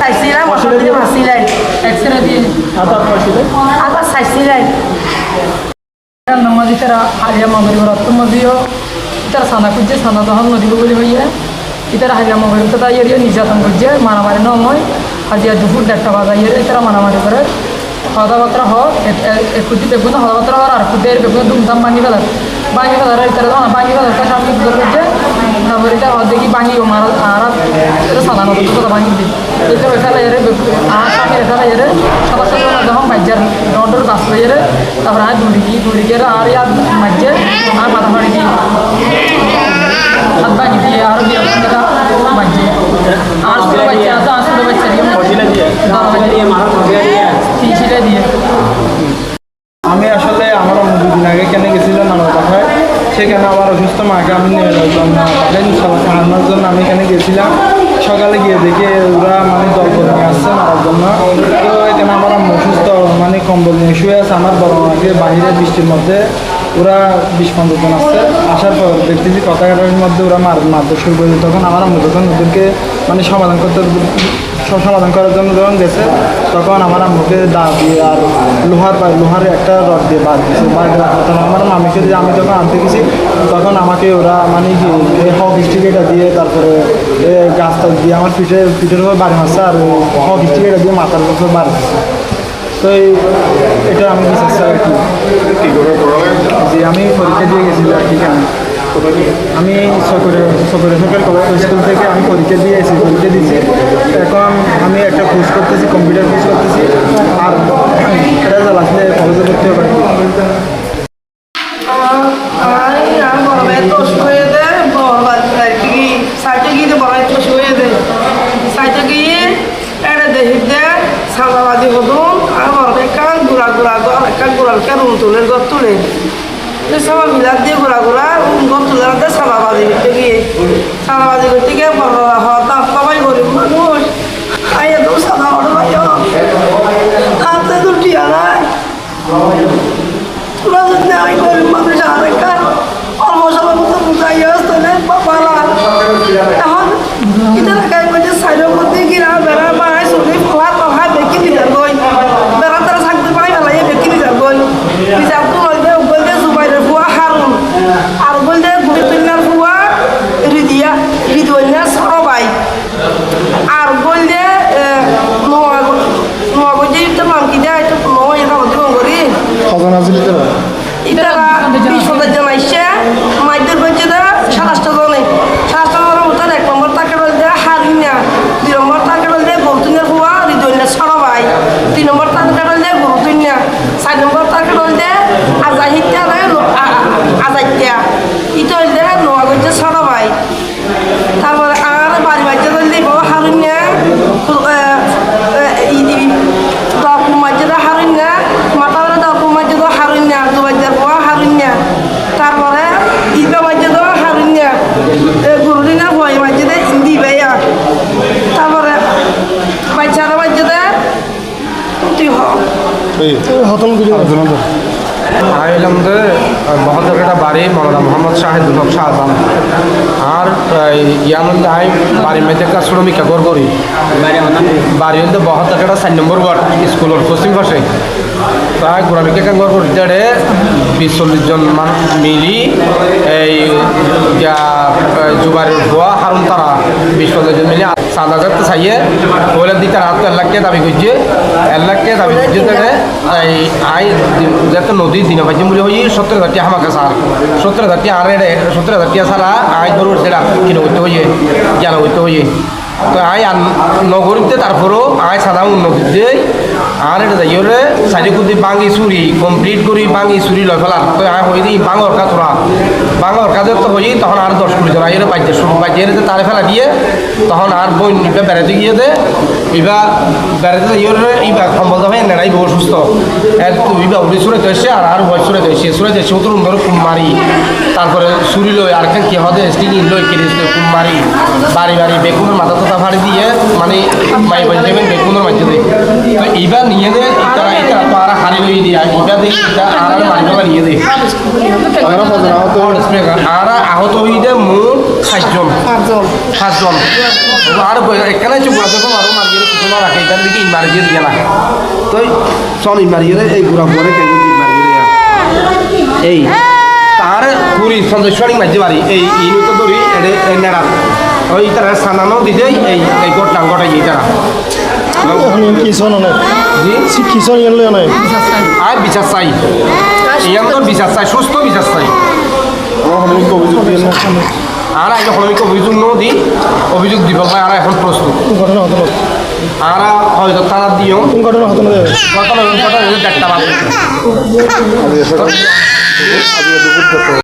চাইছিলাম মাসিলাই এক্সরে দিয়ে আবার চাইছিলাই নমাজি তারা হারিয়া মাগরিব রক্ত মদিও তারা সানা খুঁজছে সানা তখন নদীব বলে হইয়া ইতারা হারিয়া মাগরিব তো তাই নির্যাতন করছে মারামারি নয় হাজিয়া দুপুর 1:30 বাজাইয়ে তারা মারামারি করে কথাবার্তা হয় একুটি বেগুন কথাবার্তা হওয়ার আর কুদের বেগুন দুমদাম ভাঙি ফেলার ইতারা তখন ভাঙি ফেলার তার সামনে উদ্ধার করছে তারপরে এটা দেখি ভাঙিও মারা আর এটা সাদা নদী কথা ভাঙি দিই এটা ফেলা এরে আর সামনে ফেলা এরে সাদা সাদা যখন বাজ্যার ডর গাছ এরে তারপরে আর দৌড়ি গিয়ে আর ইয়ার মাঝে আর মাথা ফাড়ি দিই হাত ভাঙি দিয়ে আরও দিয়ে বাজ্যে আর ছোটো বাচ্চা আছে আর ছোটো বাচ্চা দিয়ে আমি আসলে আমার দুদিন আগে কেন গেছিলাম আমার বাসায় সেখানে আবার অসুস্থ মাকে আমি নিয়ে যাইতাম না খাওয়ানোর জন্য আমি এখানে গেছিলাম সকালে গিয়ে দেখে ওরা মানে দল করে নিয়ে আসছে মারার জন্য তো এখানে আমার অসুস্থ মানে কম্বল নিয়ে শুয়ে আছে আমার বড় মাকে বাহিরে বৃষ্টির মধ্যে ওরা 20-15 জন আসছে আসার পর দেখতেছি কথা কাটার মধ্যে ওরা মারতে শুরু করে তখন আমার আম্মু যখন ওদেরকে মানে সমাধান করার জন্য যখন গেছে তখন আমার আম্মুকে দা দিয়ে আর লোহার একটা রড দিয়ে বার দিয়েছে তখন আমার মামিকে দিয়ে আমি যখন আনতে গেছি তখন আমাকে ওরা মানে হক স্টিকেটা দিয়ে তারপরে গাছটা দিয়ে আমার পিঠের উপর বাড়ি মারছে আর হক স্টিকেটা দিয়ে মাথার উপর বাড়ি দিচ্ছে তো এটা আমি বিশ্বাস আর কি জি আমি পরীক্ষা দিয়ে গেছিলাম আর কি কেন আমি সকাল স্কুল থেকে আমি পরীক্ষা দিয়ে এসেছি পরীক্ষা দিয়েছি এখন আমি একটা কোর্স করতেছি কম্পিউটার কোর্স করতেছি আর রেজাল্ট আসলে কলেজে ভর্তি হবে সাদাবাদী হদুন আর কান গুড়া রুম তুলে গত তুলে সবাই মিলার দিয়ে ঘোরা গত তুলে সাদাবাদী করতে গিয়ে বড় সবাই গরিব মানুষ আইয়া তো সাদা বড় ভাই হাতে তো টিয়া নাই তোরা যদি আমি গরিব মানুষ আর কার অল্পসবার মতো বুঝাইয়া আসতে বাবারা এখন এটা লাগাই বলছে সাইডের মধ্যে গিরা বেড়া বাড়াই চলি ফলার পাহাড় দেখি দিদার গই বেড়া তারা থাকতে পাই ফেলাই দেখি দিদার গই বিচার তো বলতে জুবাইরের ফুয়া হারুন আর বলতে গুড়িতুল্লার ফুয়া রিদুয়াল্লা সরবাই আর বলতে নোয়া গজে ইটা নাম কি দেয় এটা নোয়া এটা মধ্যে করি এটা 20 জানাইছে মাইদের বলছে দা 27টা জনে 27টা জনের মধ্যে 1 নম্বর তাকে বলতে হারিনা 2 নম্বর তাকে বলতে গৌতুনের ফুয়া রিদুয়াল্লা সরবাই 3 নম্বর তাকে বলতে গৌতুন্যা 4 নম্বর তাকে বলতে আজাহিত্যা আজাইত্যা এটা বলতে নোয়া গজে সরবাই তারপরে আর বাড়ি বাচ্চা বলতে বাবা হারিনা দপুর মাঝে হারিনা মাথা বলে দপুর মাঝে হারিনা দুবাইজার বাবা হারিনা তারপরে ইবা মাঝে হারিনা গুরুদিনা ভয় মাঝে ইন্দি ভাইয়া তারপরে বাচ্চারা মাঝে তুই হতন আমাদের মহাদেবের বাড়ি মৌলানা মোহাম্মদ শাহিদুল হক শাহজাহান আর ইয়ার মধ্যে আমি বাড়ির মধ্যে একটা শ্রমিকা ঘর করি বাড়ির মধ্যে 72 4 নম্বর ওয়ার্ড স্কুলের পশ্চিম পাশে প্রায় গোড়ামিকে ঘর করি 20-40 জন মিলি এই জুবারের ভুয়া হারুন তারা 20-50 জন মিলি সাদা করতে চাইয়ে ওগুলো দিতে রাত 1 লাখ দাবি করছে 1 লাখ দাবি করছে এই আই যাতে নদীর দিনে পাইছে মূল্য হয়ে 70,000 টাকা আমাকে স্যার 70,000 টাকা আর 70,000 টাকা ছাড়া আই ধরুন সেটা কিনে করতে হয়ে জ্ঞান করতে হয়ে তো আই নগরীতে তারপরেও আই সাদা উন্নতি দিয়ে আর এটা যাই হলে সাইডে কুদি বাঙি চুরি কমপ্লিট করি বাঙি চুরি লয় ফেলার তো আই হয়ে দিই বাঙর কাজ তোরা বাঙর কাজের তো হয়ে তখন আর 10-20 জন আইরে বাইরে তারে ফেলা দিয়ে তখন আর বই বেড়াতে গিয়ে দে এবার বেড়াতে যাই এইবার সম্বল হয়ে নেড়াই বহু সুস্থ ইবা উড়ি সুরে এসে আর ভয় সুরে এসে উত্তর ধরো কুমারি তারপরে চুরি লই আর কি হদে স্টিল লই কিনে কুমারি বাড়ি বেগুনের মাথা তোতা ফাড়ি দিয়ে মানে মাই বাড়ি দেবেন বেগুনের মাঝে দেয় তো এইবার নিয়ে দে তারা তো আর হারি লই দিয়ে এইবার দেখি আর মারিবা নিয়ে দেয় আর আহত হয়ে দে মোট 7 জন 5 জন আর এখানে চুপড়া যখন আরও মারিয়ে কিছু না রাখে এখান থেকে মারিয়ে দিয়ে না তো চল মারিয়ে এই ঘুরা পরে মারিয়ে এই তার পুরি সন্দেশ্বরী মাঝে বাড়ি এই ইনুতে ধরি নেড়া ওই তারা সানানো দিতে এই ঘটনা ঘটাই তারা কিশোর অনেক জি কিশোর এলে অনেক আর বিচার চাই ইয়ান তো বিচার চাই সুস্থ বিচার চাই অভিযোগ দিয়ে আর আগে হলমিক অভিযোগ দি অভিযোগ দিব ভাই আর এখন প্রস্তুত ঘটনা হতো না আর হয়তো থানা দিও ঘটনা হতো না ঘটনা দেখতে পাবো